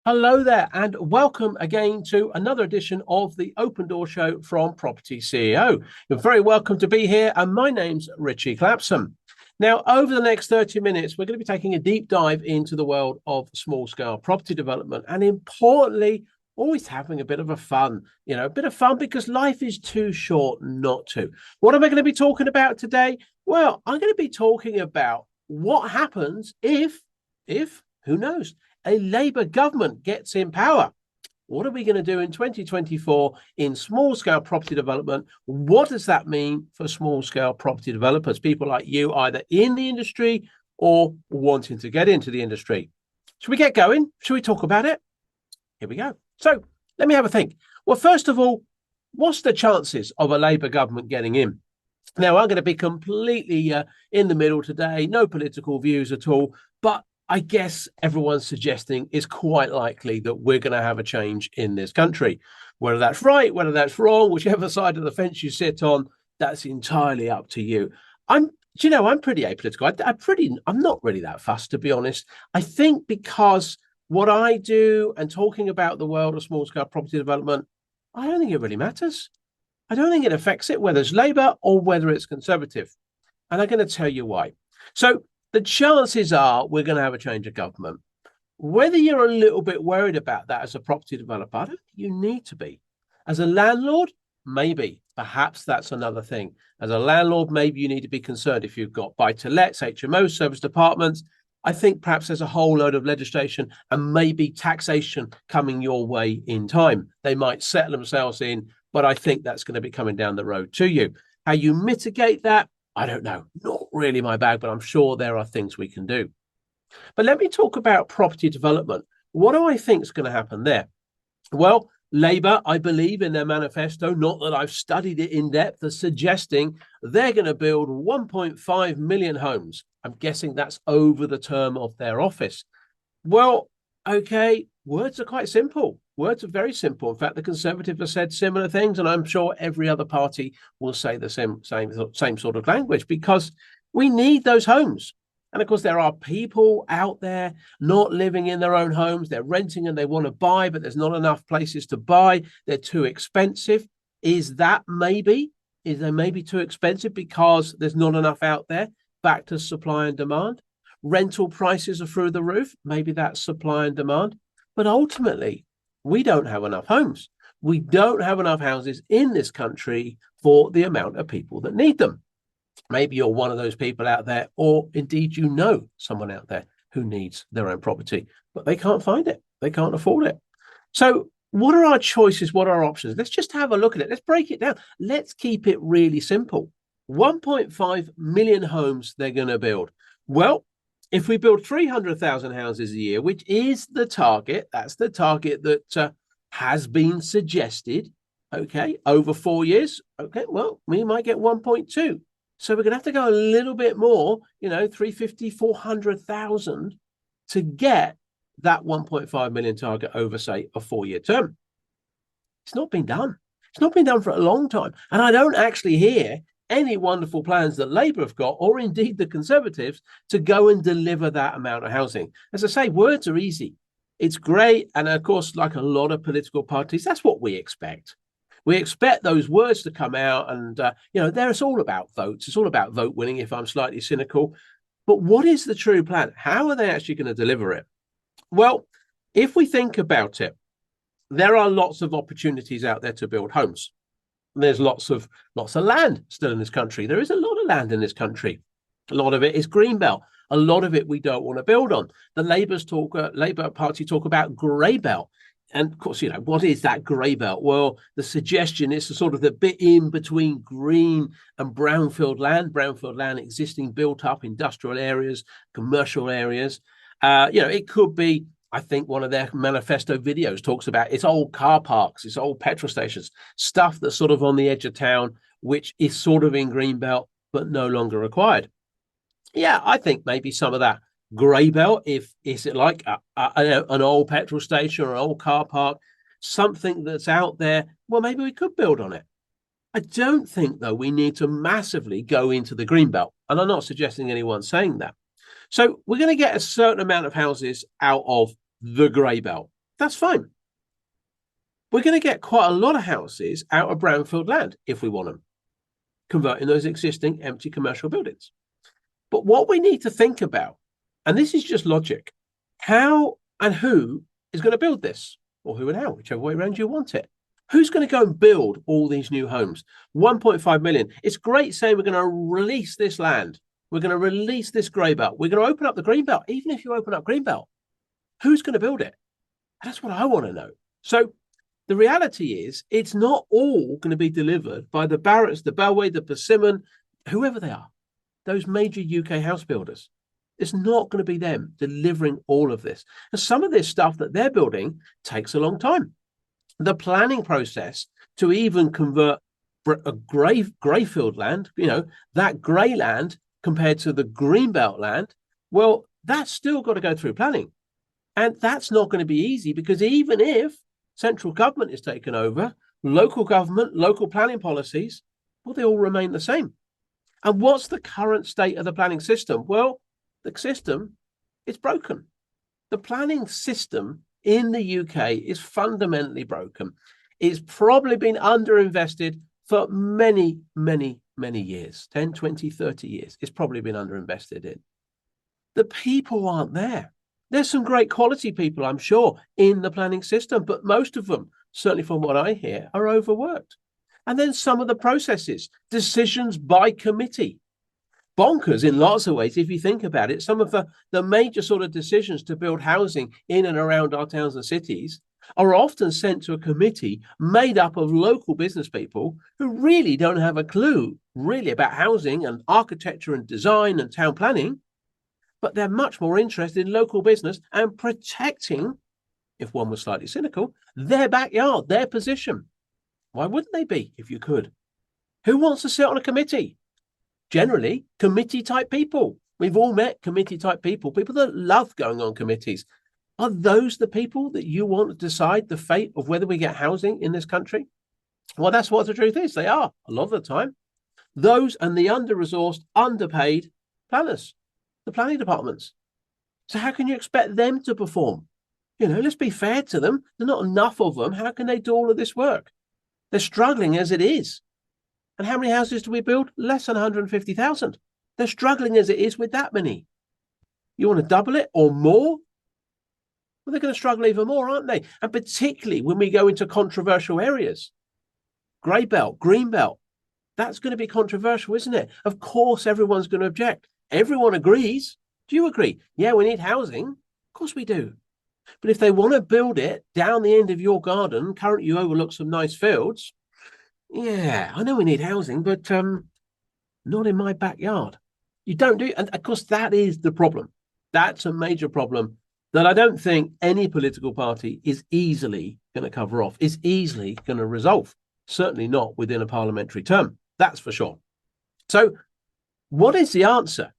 Hello there, and welcome again to another edition of the Open Door Show from Property CEO. You're very welcome to be here, and my name's Ritchie Clapson. Now, over the next 30 minutes, we're going to be taking a deep dive into the world of small-scale property development, and importantly, always having a bit of a bit of fun because life is too short not to. What am I going to be talking about today? Well, I'm going to be talking about what happens if, who knows, a Labour government gets in power. What are we going to do in 2024 in small-scale property development? What does that mean for small-scale property developers, people like you, either in the industry or wanting to get into the industry? Should we get going? Should we talk about it? Here we go. So let me have a think. Well, first of all, what's the chances of a Labour government getting in? Now, I'm going to be completely in the middle today, no political views at all, but I guess everyone's suggesting it's quite likely that we're going to have a change in this country. Whether that's right, whether that's wrong, whichever side of the fence you sit on, that's entirely up to you. I'm pretty apolitical. I'm not really that fussed, to be honest. I think because what I do and talking about the world of small scale property development, I don't think it really matters. I don't think it affects it, whether it's Labour or whether it's Conservative. And I'm going to tell you why. So the chances are we're going to have a change of government. Whether you're a little bit worried about that as a property developer, I don't think you need to be. As a landlord, maybe. Perhaps that's another thing. As a landlord, maybe you need to be concerned if you've got buy-to-lets, HMOs, service departments. I think perhaps there's a whole load of legislation and maybe taxation coming your way in time. They might settle themselves in, but I think that's going to be coming down the road to you. How you mitigate that, I don't know, not really my bag, but I'm sure there are things we can do. But let me talk about property development. What do I think is going to happen there? Well, Labour, I believe in their manifesto, not that I've studied it in depth, are suggesting they're going to build 1.5 million homes. I'm guessing that's over the term of their office. Well, okay, words are quite simple. Words are very simple. In fact, the Conservatives have said similar things, and I'm sure every other party will say the same sort of language because we need those homes. And of course, there are people out there not living in their own homes. They're renting and they want to buy, but there's not enough places to buy. They're too expensive. Is they maybe too expensive because there's not enough out there? Back to supply and demand. Rental prices are through the roof. Maybe that's supply and demand. But ultimately, we don't have enough homes. We don't have enough houses in this country for the amount of people that need them. Maybe you're one of those people out there, or indeed you know someone out there who needs their own property, but they can't find it. They can't afford it. So what are our choices? What are our options? Let's just have a look at it. Let's break it down. Let's keep it really simple. 1.5 million homes they're going to build. Well, if we build 300,000 houses a year, which is the target, that's the target that has been suggested, okay, over 4 years, okay, well, we might get 1.2. So we're going to have to go a little bit more, 350, 400,000 to get that 1.5 million target over, say, a 4-year term. It's not been done. It's not been done for a long time. And I don't actually hear any wonderful plans that Labour have got, or indeed the Conservatives, to go and deliver that amount of housing. As I say, words are easy. It's great. And of course, like a lot of political parties, that's what we expect. We expect those words to come out and, it's all about votes. It's all about vote winning, if I'm slightly cynical. But what is the true plan? How are they actually going to deliver it? Well, if we think about it, there are lots of opportunities out there to build homes. There's lots of land still in this country. There is a lot of land in this country. A lot of it is greenbelt. A lot of it we don't want to build on. The Labour Party talk about grey belt. And of course, what is that grey belt? Well, the suggestion is sort of the bit in between green and brownfield land existing built up industrial areas, commercial areas. It could be, I think one of their manifesto videos talks about it's old car parks, it's old petrol stations, stuff that's sort of on the edge of town, which is sort of in greenbelt, but no longer required. Yeah, I think maybe some of that grey belt, is it like an old petrol station or an old car park, something that's out there, well, maybe we could build on it. I don't think, though, we need to massively go into the green belt. And I'm not suggesting anyone's saying that. So we're going to get a certain amount of houses out of the grey belt. That's fine. We're going to get quite a lot of houses out of brownfield land if we want them, converting those existing empty commercial buildings. But what we need to think about, and this is just logic, how and who is going to build this, or who and how, whichever way around you want it. Who's going to go and build all these new homes? 1.5 million. It's great saying we're going to release this land. We're going to release this grey belt. We're going to open up the green belt. Even if you open up green belt, who's going to build it? That's what I want to know. So the reality is it's not all going to be delivered by the Barratts, the Bellway, the Persimmon, whoever they are, those major UK house builders. It's not going to be them delivering all of this. And some of this stuff that they're building takes a long time. The planning process to even convert a greyfield land, that grey land compared to the greenbelt land, well, that's still got to go through planning. And that's not going to be easy, because even if central government is taken over, local government, local planning policies, well, they all remain the same. And what's the current state of the planning system? Well, the system is broken. The planning system in the UK is fundamentally broken. It's probably been underinvested for many, many, many years, 10, 20, 30 years. It's probably been underinvested in. The people aren't there. There's some great quality people, I'm sure, in the planning system, but most of them, certainly from what I hear, are overworked. And then some of the processes, decisions by committee, bonkers in lots of ways. If you think about it, some of the major sort of decisions to build housing in and around our towns and cities are often sent to a committee made up of local business people who really don't have a clue really about housing and architecture and design and town planning, but they're much more interested in local business and protecting, if one was slightly cynical, their backyard, their position. Why wouldn't they be if you could? Who wants to sit on a committee? Generally, committee-type people. We've all met committee-type people, people that love going on committees. Are those the people that you want to decide the fate of whether we get housing in this country? Well, that's what the truth is. They are, a lot of the time. Those and the under-resourced, underpaid planners, the planning departments. So how can you expect them to perform? Let's be fair to them. There's not enough of them. How can they do all of this work? They're struggling as it is. And how many houses do we build? Less than 150,000. They're struggling as it is with that many. You want to double it or more? Well, they're going to struggle even more, aren't they? And particularly when we go into controversial areas. Grey belt, green belt. That's going to be controversial, isn't it? Of course, everyone's going to object. Everyone agrees. Do you agree? Yeah, we need housing. Of course we do. But if they want to build it down the end of your garden, currently you overlook some nice fields. Yeah, I know we need housing, but not in my backyard. You don't do, and of course that is the problem. That's a major problem that I don't think any political party is easily going to cover off, is easily going to resolve. Certainly not within a parliamentary term. That's for sure. So what is the answer?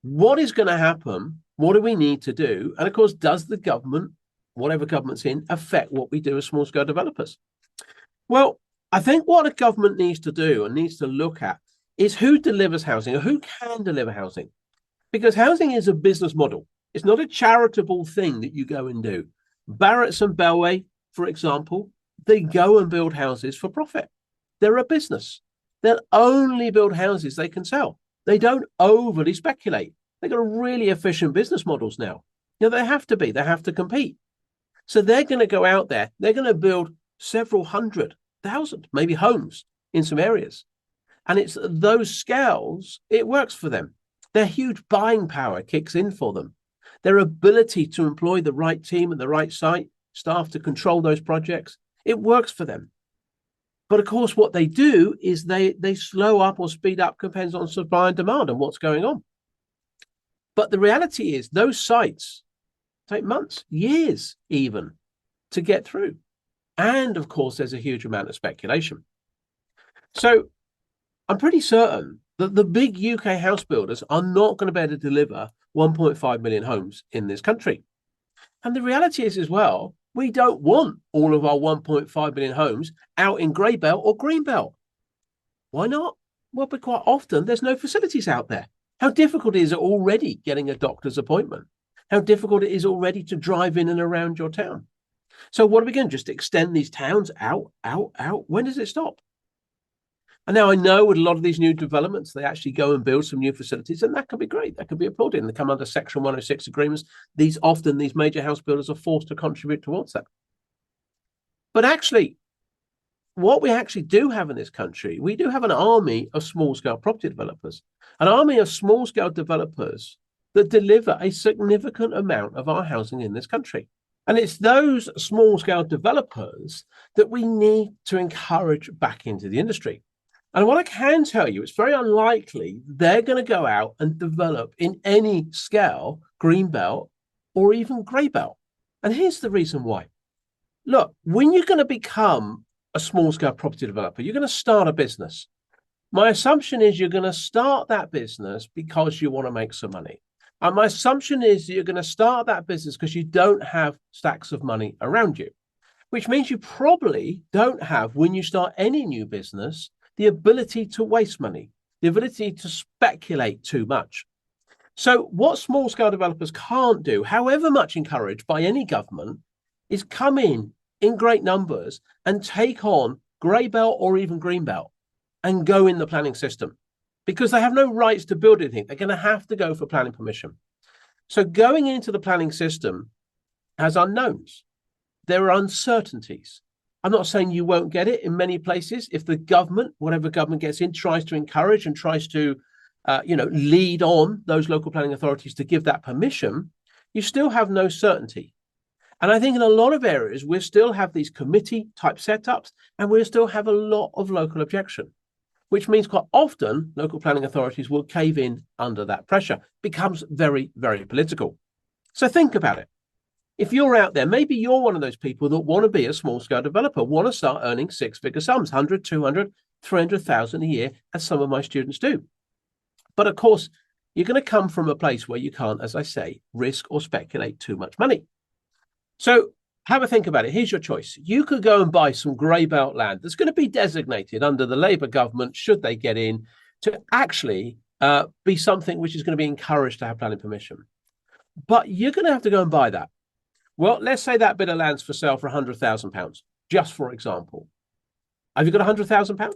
What is going to happen? What do we need to do? And of course, does the government, whatever government's in, affect what we do as small-scale developers? Well, I think what a government needs to do and needs to look at is who delivers housing, or who can deliver housing. Because housing is a business model. It's not a charitable thing that you go and do. Barratts and Bellway, for example, they go and build houses for profit. They're a business. They'll only build houses they can sell. They don't overly speculate. They've got really efficient business models now. They have to be. They have to compete. So they're going to go out there. They're going to build several 100,000, maybe homes in some areas. And it's those scales, it works for them. Their huge buying power kicks in for them. Their ability to employ the right team and the right site staff to control those projects, it works for them. But of course, what they do is they slow up or speed up, depends on supply and demand and what's going on. But the reality is those sites take months, years even, to get through. And of course, there's a huge amount of speculation. So I'm pretty certain that the big UK house builders are not going to be able to deliver 1.5 million homes in this country. And the reality is as well, we don't want all of our 1.5 million homes out in grey belt or green belt. Why not? Well, but quite often there's no facilities out there. How difficult is it already getting a doctor's appointment? How difficult it is already to drive in and around your town? So what are we going to just extend these towns out? When does it stop? And now I know with a lot of these new developments, they actually go and build some new facilities, and that can be great. That can be applauded. And they come under Section 106 agreements. These major house builders are forced to contribute towards that. But actually, what we actually do have in this country, we do have an army of small-scale property developers, an army of small-scale developers that deliver a significant amount of our housing in this country. And it's those small-scale developers that we need to encourage back into the industry. And what I can tell you, it's very unlikely they're going to go out and develop in any scale, green belt or even grey belt. And here's the reason why. Look, when you're going to become a small-scale property developer, you're going to start a business. My assumption is you're going to start that business because you want to make some money. And my assumption is that you're going to start that business because you don't have stacks of money around you, which means you probably don't have, when you start any new business, the ability to waste money, the ability to speculate too much. So what small-scale developers can't do, however much encouraged by any government, is come in great numbers and take on grey belt or even green belt and go in the planning system, because they have no rights to build anything. They're going to have to go for planning permission. So going into the planning system has unknowns. There are uncertainties. I'm not saying you won't get it in many places. If the government, whatever government gets in, tries to encourage and tries to, lead on those local planning authorities to give that permission, you still have no certainty. And I think in a lot of areas, we still have these committee type setups, and we still have a lot of local objection, which means quite often local planning authorities will cave in under that pressure. It becomes very, very political. So think about it. If you're out there, maybe you're one of those people that want to be a small-scale developer, want to start earning six-figure sums, 100, 200, 300,000 a year, as some of my students do. But of course, you're going to come from a place where you can't, as I say, risk or speculate too much money. So have a think about it. Here's your choice. You could go and buy some grey belt land that's going to be designated under the Labour government, should they get in, to actually be something which is going to be encouraged to have planning permission. But you're going to have to go and buy that. Well, let's say that bit of land's for sale for £100,000, just for example. Have you got £100,000?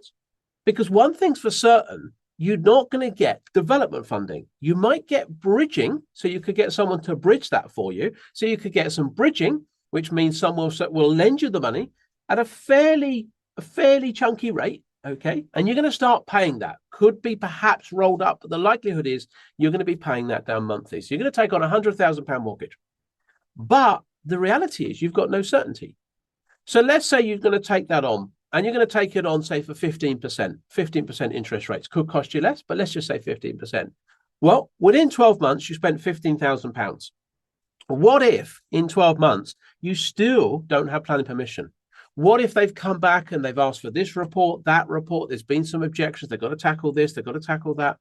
Because one thing's for certain, you're not going to get development funding. You might get bridging, so you could get someone to bridge that for you. So you could get some bridging, which means someone will lend you the money at a fairly chunky rate, okay? And you're going to start paying that. Could be perhaps rolled up, but the likelihood is you're going to be paying that down monthly. So you're going to take on a £100,000 mortgage. But the reality is you've got no certainty. So let's say you're going to take that on, and you're going to take it on, say, for 15% interest rates. Could cost you less, but let's just say 15%. Well, within 12 months, you spent £15,000. What if in 12 months, you still don't have planning permission? What if they've come back and they've asked for this report, that report, there's been some objections, they've got to tackle this, they've got to tackle that?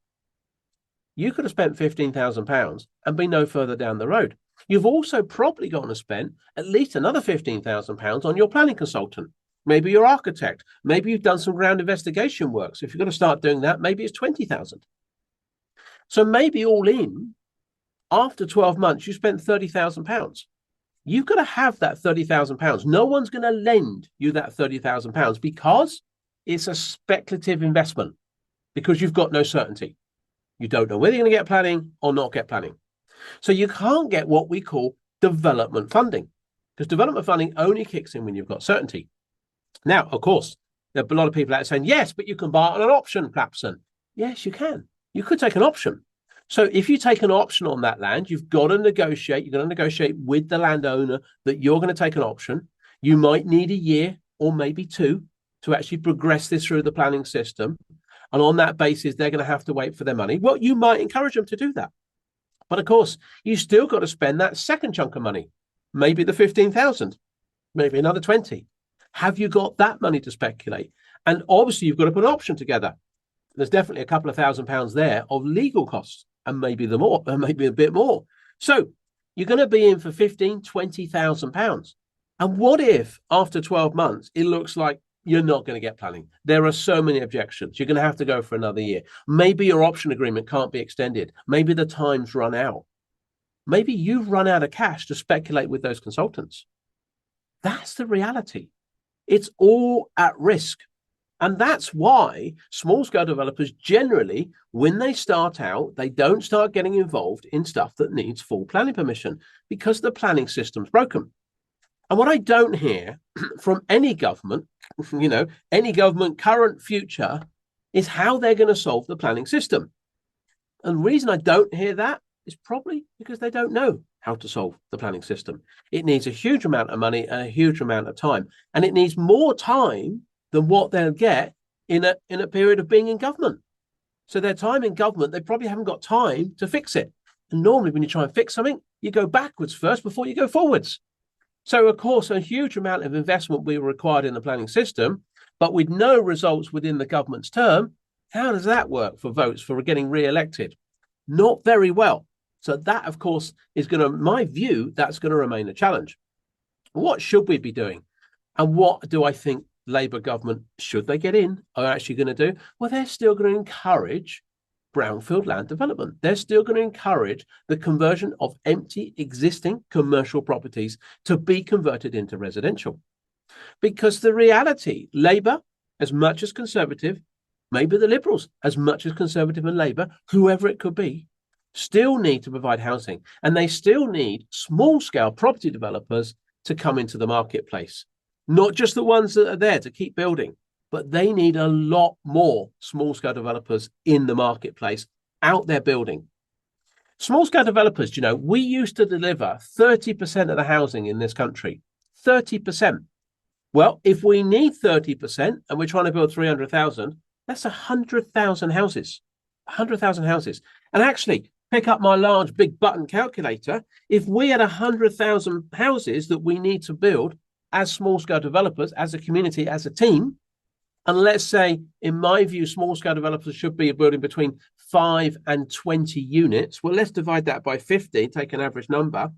You could have spent £15,000 and be no further down the road. You've also probably gone to spend at least another £15,000 on your planning consultant. Maybe your architect. Maybe you've done some ground investigation work. So if you're going to start doing that, maybe it's 20,000. So maybe all in, after 12 months, you spent £30,000. You've got to have that £30,000. No one's going to lend you that £30,000 because it's a speculative investment, because you've got no certainty. You don't know whether you're going to get planning or not get planning. So you can't get what we call development funding, because development funding only kicks in when you've got certainty. Now, of course, there are a lot of people out saying, yes, but you can buy on an option, Clapson. Yes, you can. You could take an option. So if you take an option on that land, you've got to negotiate. You're going to negotiate with the landowner that you're going to take an option. You might need a year or maybe two to actually progress this through the planning system. And on that basis, they're going to have to wait for their money. Well, you might encourage them to do that. But of course, you still got to spend that second chunk of money, maybe the 15,000, maybe another 20. Have you got that money to speculate? And obviously, you've got to put an option together. There's definitely a couple of £1,000s there of legal costs, and maybe the more, and maybe a bit more. So you're going to be in for £15,000, £20,000. And what if after 12 months, it looks like you're not going to get planning? There are so many objections. You're going to have to go for another year. Maybe your option agreement can't be extended. Maybe the time's run out. Maybe you've run out of cash to speculate with those consultants. That's the reality. It's all at risk. And that's why small-scale developers generally, when they start out, they don't start getting involved in stuff that needs full planning permission because the planning system's broken. And what I don't hear from any government, any government, current, future, is how they're going to solve the planning system. And the reason I don't hear that is probably because they don't know how to solve the planning system. It needs a huge amount of money and a huge amount of time. And it needs more time than what they'll get in a period of being in government. So their time in government, they probably haven't got time to fix it. And normally when you try and fix something, you go backwards first before you go forwards. So, of course, a huge amount of investment will be required in the planning system, but with no results within the government's term, how does that work for votes for getting re-elected? Not very well. So that, of course, is going to, my view, that's going to remain a challenge. What should we be doing? And what do I think Labour government, should they get in, are actually going to do? Well, they're still going to encourage brownfield land development. They're still going to encourage the conversion of empty existing commercial properties to be converted into residential. Because the reality, Labour, as much as Conservative, maybe the Liberals, as much as Conservative and Labour, whoever it could be, still need to provide housing. And they still need small-scale property developers to come into the marketplace. Not just the ones that are there to keep building, but they need a lot more small-scale developers in the marketplace out there building. Small-scale developers, we used to deliver 30% of the housing in this country. 30%. Well, if we need 30% and we're trying to build 300,000, that's 100,000 houses. 100,000 houses. And actually, pick up my large big button calculator. If we had 100,000 houses that we need to build as small-scale developers, as a community, as a team, and let's say, in my view, small-scale developers should be building between 5 and 20 units. Well, let's divide that by 50, take an average number.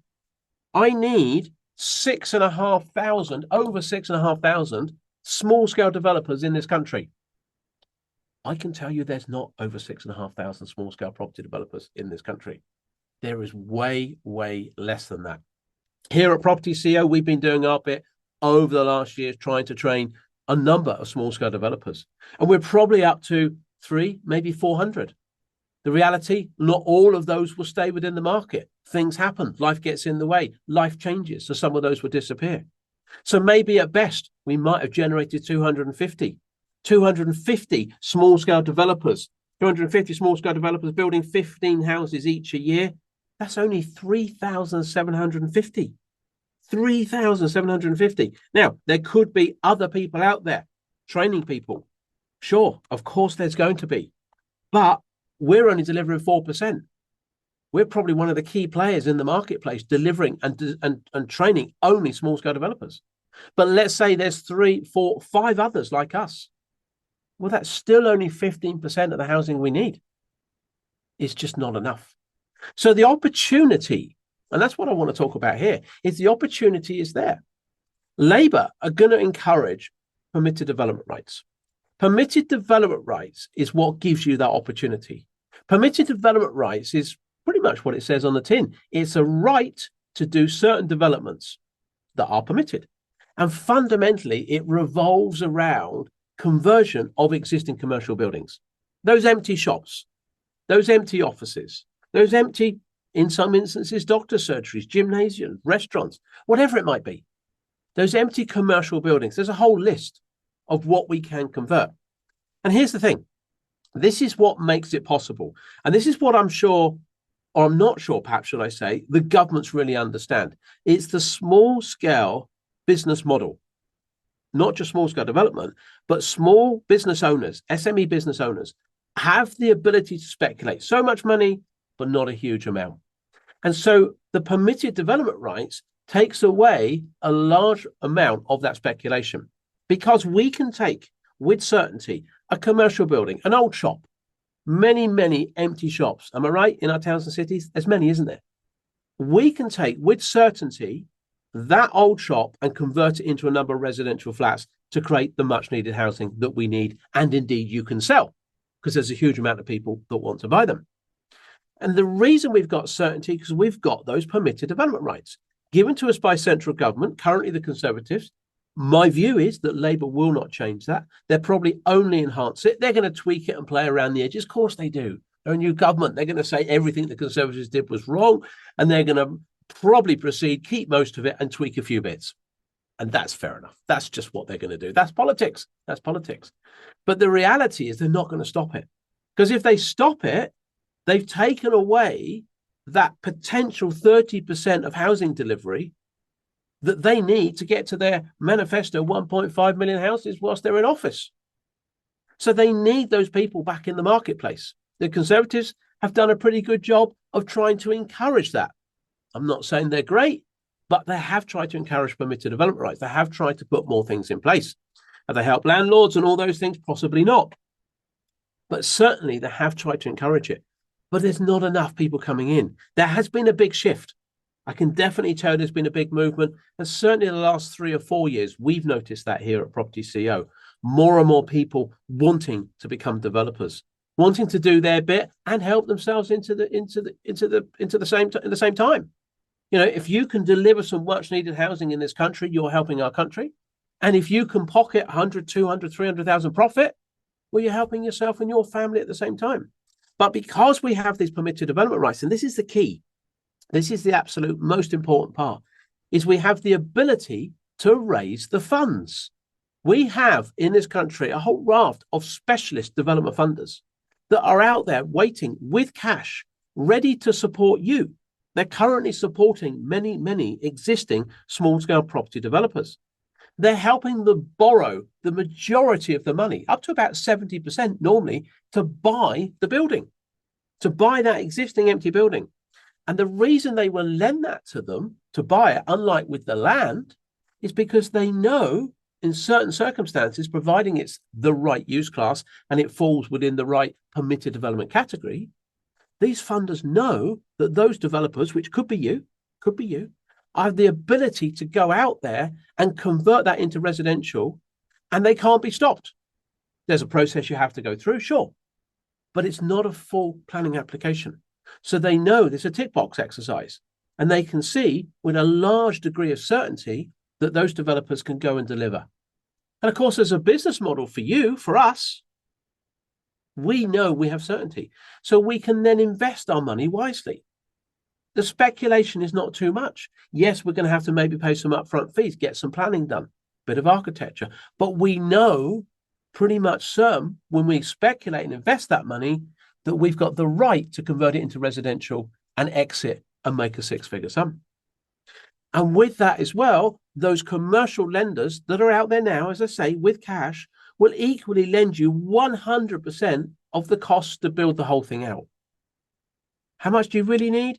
I need 6,500, over 6,500 small-scale developers in this country. I can tell you there's not over 6,500 small-scale property developers in this country. There is way, way less than that. Here at propertyCEO, we've been doing our bit over the last years trying to train a number of small-scale developers. And we're probably up to 300, maybe 400. The reality, not all of those will stay within the market. Things happen. Life gets in the way. Life changes. So some of those will disappear. So maybe at best, we might have generated 250 small-scale developers, 250 small-scale developers building 15 houses each a year. That's only 3,750. 3,750. Now, there could be other people out there training people. Sure, of course there's going to be. But we're only delivering 4%. We're probably one of the key players in the marketplace delivering and training only small-scale developers. But let's say there's 3, 4, 5 others like us. Well, that's still only 15% of the housing we need. It's just not enough. So the opportunity, and that's what I want to talk about here, is the opportunity is there. Labour are going to encourage permitted development rights. Permitted development rights is what gives you that opportunity. Permitted development rights is pretty much what it says on the tin. It's a right to do certain developments that are permitted. And fundamentally, it revolves around conversion of existing commercial buildings. Those empty shops, those empty offices, those empty, in some instances, doctor surgeries, gymnasiums, restaurants, whatever it might be. Those empty commercial buildings, there's a whole list of what we can convert. And here's the thing. This is what makes it possible. And this is what I'm sure, or I'm not sure, perhaps should I say, the governments really understand. It's the small scale business model. Not just small scale development, but small business owners, SME business owners, have the ability to speculate. So much money, but not a huge amount. And so the permitted development rights takes away a large amount of that speculation, because we can take with certainty a commercial building, an old shop, many, many empty shops. Am I right? In our towns and cities, there's many, isn't there? We can take with certainty that old shop and convert it into a number of residential flats to create the much needed housing that we need. And indeed you can sell, because there's a huge amount of people that want to buy them. And the reason we've got certainty, because we've got those permitted development rights. given to us by central government, currently the Conservatives. My view is that Labour will not change that. They'll probably only enhance it. They're going to tweak it and play around the edges. Of course they do. They're a new government. They're going to say everything the Conservatives did was wrong, and they're going to probably proceed, keep most of it, and tweak a few bits. And that's fair enough. That's just what they're going to do. That's politics. That's politics. But the reality is they're not going to stop it. Because if they stop it, they've taken away that potential 30% of housing delivery that they need to get to their manifesto 1.5 million houses whilst they're in office. So they need those people back in the marketplace. The Conservatives have done a pretty good job of trying to encourage that. I'm not saying they're great, but they have tried to encourage permitted development rights. They have tried to put more things in place. Have they helped landlords and all those things? Possibly not. But certainly they have tried to encourage it. But there's not enough people coming in. There has been a big shift. I can definitely tell there's been a big movement. And certainly in the last 3 or 4 years, we've noticed that here at propertyCEO. More and more people wanting to become developers, wanting to do their bit and help themselves into the same time. You know, if you can deliver some much needed housing in this country, you're helping our country. And if you can pocket 100, 200, 300,000 profit, well, you're helping yourself and your family at the same time. But because we have these permitted development rights, and this is the key, this is the absolute most important part, is we have the ability to raise the funds. We have in this country a whole raft of specialist development funders that are out there waiting with cash, ready to support you. They're currently supporting many, many existing small-scale property developers. They're helping them borrow the majority of the money, up to about 70% normally, to buy the building, to buy that existing empty building. And the reason they will lend that to them to buy it, unlike with the land, is because they know in certain circumstances, providing it's the right use class and it falls within the right permitted development category, these funders know that those developers, which could be you, have the ability to go out there and convert that into residential, and they can't be stopped. There's a process you have to go through, sure, but it's not a full planning application. So they know there's a tick box exercise, and they can see with a large degree of certainty that those developers can go and deliver. And of course, as a business model for you, for us, we know we have certainty. So we can then invest our money wisely. The speculation is not too much. Yes, we're going to have to maybe pay some upfront fees, get some planning done, bit of architecture. But we know pretty much certain when we speculate and invest that money that we've got the right to convert it into residential and exit and make a six-figure sum. And with that as well, those commercial lenders that are out there now, as I say, with cash, will equally lend you 100% of the cost to build the whole thing out. How much do you really need?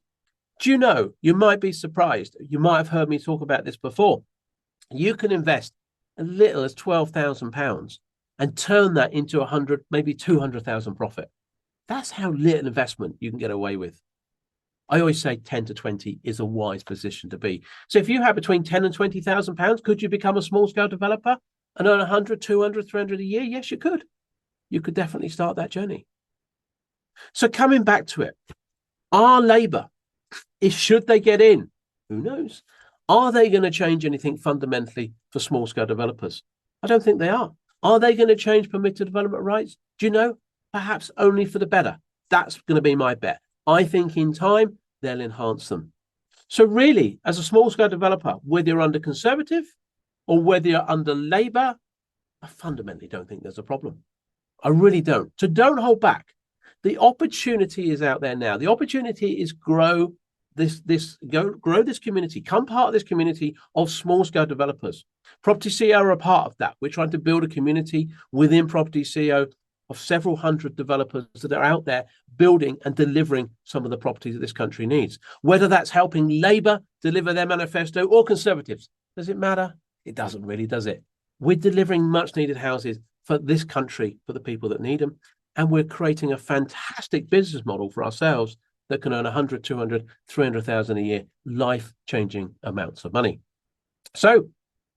Do you know, you might be surprised. You might have heard me talk about this before. You can invest as little as £12,000 and turn that into 100, maybe 200,000 profit. That's how little investment you can get away with. I always say 10 to 20 is a wise position to be. So if you have between 10 and 20,000 pounds, could you become a small scale developer and earn 100, 200, 300 a year? Yes, you could. You could definitely start that journey. So coming back to it, our Labour, should they get in, who knows? Are they going to change anything fundamentally for small scale developers? I don't think they are. Are they going to change permitted development rights? Do you know? Perhaps only for the better. That's going to be my bet. I think in time, they'll enhance them. So really, as a small-scale developer, whether you're under Conservative or whether you're under Labour, I fundamentally don't think there's a problem. I really don't. So don't hold back. The opportunity is out there now. The opportunity is grow this community. Come part of this community of small-scale developers. propertyCEO are a part of that. We're trying to build a community within propertyCEO of several hundred developers that are out there building and delivering some of the properties that this country needs. Whether that's helping Labour deliver their manifesto or Conservatives, does it matter? It doesn't really, does it? We're delivering much needed houses for this country, for the people that need them. And we're creating a fantastic business model for ourselves that can earn 100, 200, 300,000 a year, life-changing amounts of money. So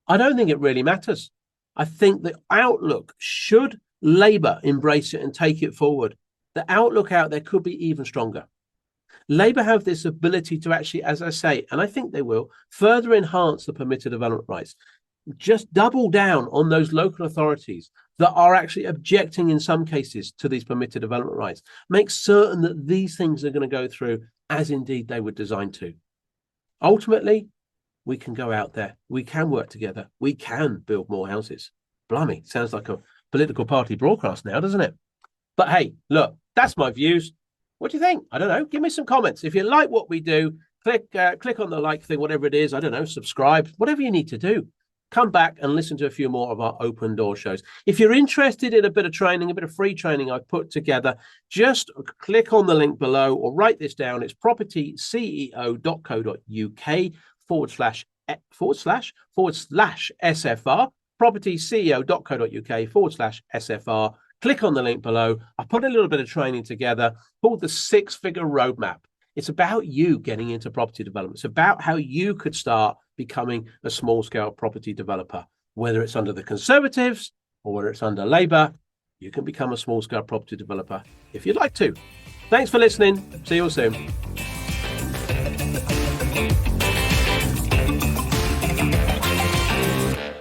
I don't think it really matters. I think the outlook, should Labour embrace it and take it forward, the outlook out there could be even stronger. Labour have this ability to actually, as I say, and I think they will, further enhance the permitted development rights. Just double down on those local authorities that are actually objecting in some cases to these permitted development rights. Make certain that these things are going to go through as indeed they were designed to. Ultimately, we can go out there, we can work together, we can build more houses. Blimey, sounds like a political party broadcast now, doesn't it? But hey, look, that's my views. What do you think? I don't know. Give me some comments. If you like what we do, click on the like thing, whatever it is. I don't know, subscribe, whatever you need to do. Come back and listen to a few more of our open door shows. If you're interested in a bit of training, a bit of free training I've put together, just click on the link below or write this down. It's propertyceo.co.uk /SFR, propertyceo.co.uk /SFR. Click on the link below. I put a little bit of training together called the 6-figure roadmap. It's about you getting into property development. It's about how you could start becoming a small-scale property developer, whether it's under the Conservatives or whether it's under Labour. You can become a small-scale property developer if you'd like to. Thanks for listening. See you all soon.